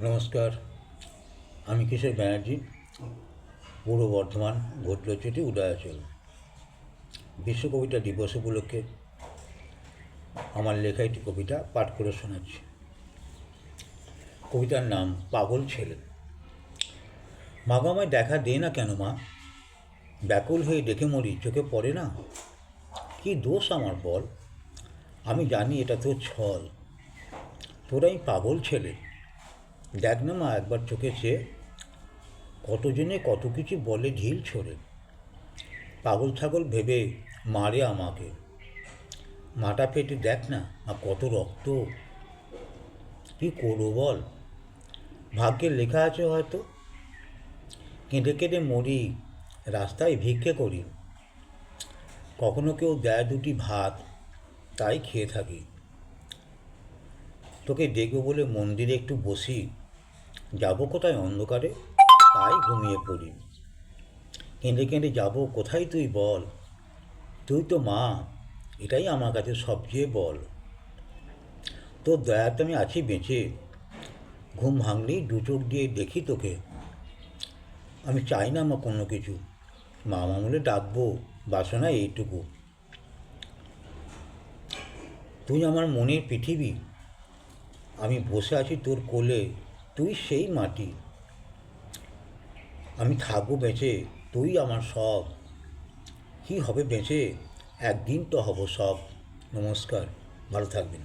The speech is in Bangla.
নমস্কার, আমি কিশোর ব্যানার্জি। পূর্ব বর্ধমান ঘটলচটি উদয়াচল। বিশ্ব কবিতা দিবস উপলক্ষে আমার লেখা একটি কবিতা পাঠ করে শোনাচ্ছি। কবিতার নাম পাগল ছেলে। মা গো, আমায় দেখা দে না কেন মা, ব্যাকুল হয়ে ডেকে মরি, চোখে পড়ে না? কি দোষ আমার বল, আমি জানি এটা তোর ছল। তোরাই পাগল ছেলে, দেখ না মা একবার চোখে চেয়ে, কতজনে কত কিছু বলে ঢিল ছোড়ে। পাগল ছাগল ভেবে মারে আমাকে, মাটা পেটে দেখ না মা কত রক্ত। কি করবো বল, ভাগ্যে লেখা আছে হয়তো, কেঁদে কেঁদে মরি, রাস্তায় ভিক্ষে করি। কখনো কেউ দেয় দুটি ভাত, তাই খেয়ে থাকি। তোকে দেখবো বলে মন্দিরে একটু বসি, যাবো কোথায় অন্ধকারে, তাই ঘুমিয়ে পড়ি। কেঁদে কেঁদে যাবো কোথায় তুই বল, তুই তো মা, এটাই আমার কাছে সবচেয়ে বল। তোর দয়াতে আমি আছি বেঁচে, ঘুম ভাঙলেই দু চোখ দিয়ে দেখি তোকে। আমি চাই না মা কোনো কিছু, মা বলে ডাকবো, বাসনা এইটুকু। তুই আমার মনের পৃথিবী, আমি বসে আছি তোর কোলে, তুই সেই মাটি। আমি থাকবো বেঁচে, তুই আমার সব। কী হবে বেঁচে, একদিন তো হব সব। নমস্কার, ভালো থাকবেন।